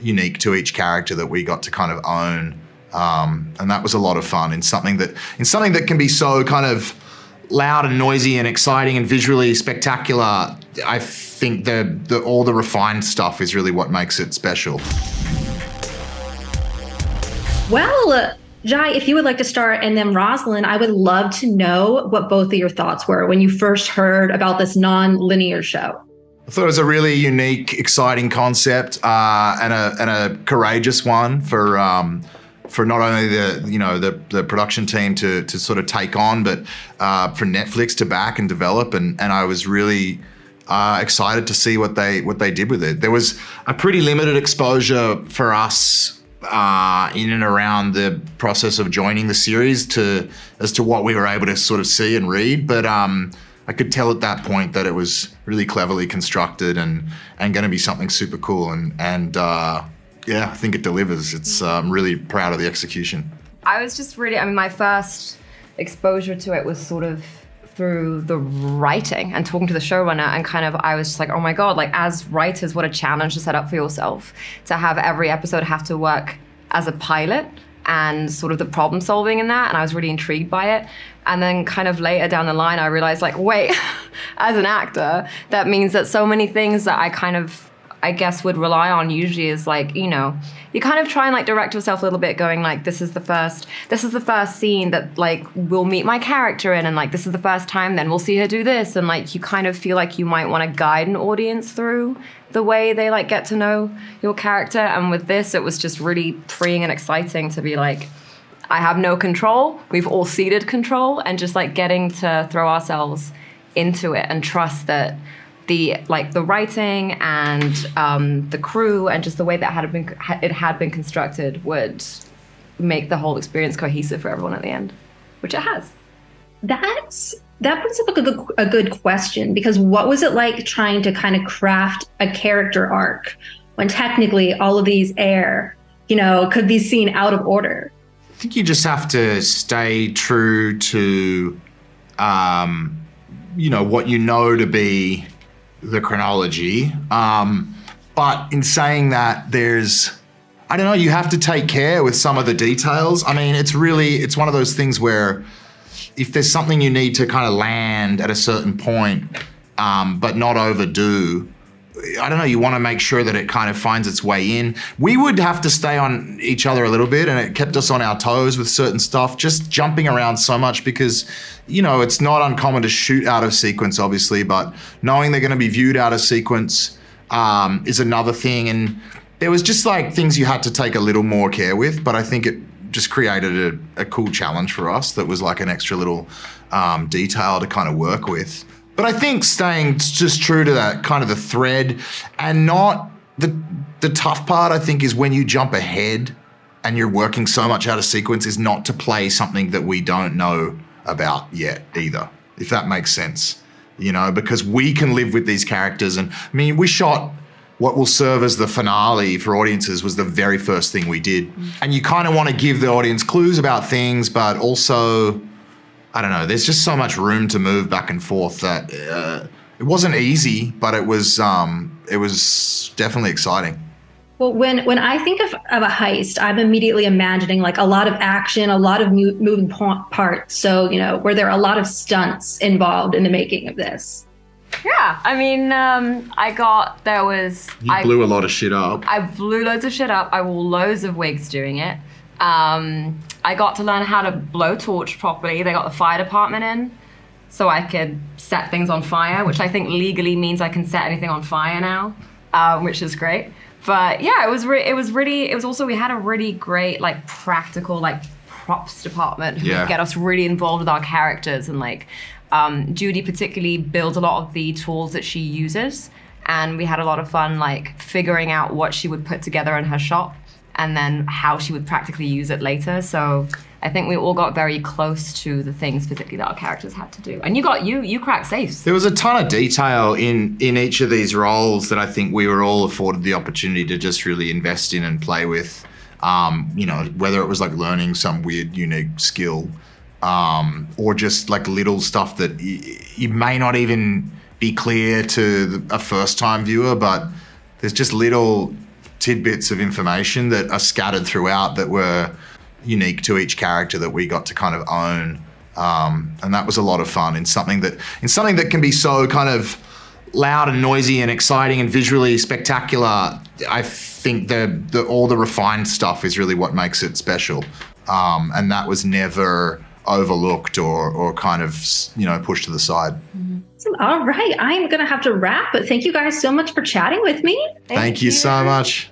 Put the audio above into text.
unique to each character that we got to kind of own. And that was a lot of fun in something that can be so kind of loud and noisy and exciting and visually spectacular. I think all the refined stuff is really what makes it special. Well, Jai, if you would like to start, and then Rosaline, I would love to know what both of your thoughts were when you first heard about this non-linear show. I thought it was a really unique, exciting concept, and a courageous one for not only the production team to sort of take on, but for Netflix to back and develop. And I was really excited to see what they did with it. There was a pretty limited exposure for us in and around the process of joining the series as to what we were able to sort of see and read. But I could tell at that point that it was really cleverly constructed and going to be something super cool. And yeah, I think it delivers. I'm really proud of the execution. I was just really, my first exposure to it was sort of through the writing and talking to the showrunner, and kind of, I was just like, oh my God, like as writers, what a challenge to set up for yourself, to have every episode have to work as a pilot and sort of the problem solving in that. And I was really intrigued by it. And then kind of later down the line, I realized like, wait, as an actor, that means that so many things that I guess would rely on usually is like, you kind of try and like direct yourself a little bit, going like, this is the first scene that like we'll meet my character in, and like this is the first time then we'll see her do this, and like you kind of feel like you might want to guide an audience through the way they like get to know your character. And with this, it was just really freeing and exciting to be like, I have no control, we've all ceded control, and just like getting to throw ourselves into it and trust that the writing and the crew and just the way that it had been constructed would make the whole experience cohesive for everyone at the end, which it has. That brings up a good question, because what was it like trying to kind of craft a character arc when technically all of these could be seen out of order? I think you just have to stay true to, what you know to be the chronology. But in saying that, you have to take care with some of the details. I mean, it's one of those things where if there's something you need to kind of land at a certain point, but not overdo, you want to make sure that it kind of finds its way in. We would have to stay on each other a little bit, and it kept us on our toes with certain stuff, just jumping around so much because, it's not uncommon to shoot out of sequence, obviously, but knowing they're going to be viewed out of sequence is another thing. And there was just like things you had to take a little more care with, but I think it just created a cool challenge for us that was like an extra little detail to kind of work with. But I think staying just true to that kind of the thread, and not the tough part, I think, is when you jump ahead and you're working so much out of sequence, is not to play something that we don't know about yet either, if that makes sense, because we can live with these characters. And I mean, we shot what will serve as the finale for audiences was the very first thing we did. And you kind of want to give the audience clues about things, but also, I don't know, there's just so much room to move back and forth that it wasn't easy, but it was definitely exciting. Well, when I think of a heist, I'm immediately imagining like a lot of action, a lot of moving parts. So, were there a lot of stunts involved in the making of this? Yeah, I mean, You blew a lot of shit up. I blew loads of shit up. I wore loads of wigs doing it. I got to learn how to blowtorch properly. They got the fire department in, so I could set things on fire, which I think legally means I can set anything on fire now, which is great. But yeah, we had a really great like practical like props department who would get us really involved with our characters, and like Judy particularly builds a lot of the tools that she uses, and we had a lot of fun like figuring out what she would put together in her shop and then how she would practically use it later. So I think we all got very close to the things particularly that our characters had to do. And you cracked safes. There was a ton of detail in each of these roles that I think we were all afforded the opportunity to just really invest in and play with. Whether it was like learning some weird, unique skill, or just like little stuff that you may not even be clear to a first-time viewer, but there's just little tidbits of information that are scattered throughout that were unique to each character that we got to kind of own. And that was a lot of fun in something that can be so kind of loud and noisy and exciting and visually spectacular. I think all the refined stuff is really what makes it special. And that was never overlooked or kind of, pushed to the side. All right. I'm going to have to wrap, but thank you guys so much for chatting with me. Thank you so much.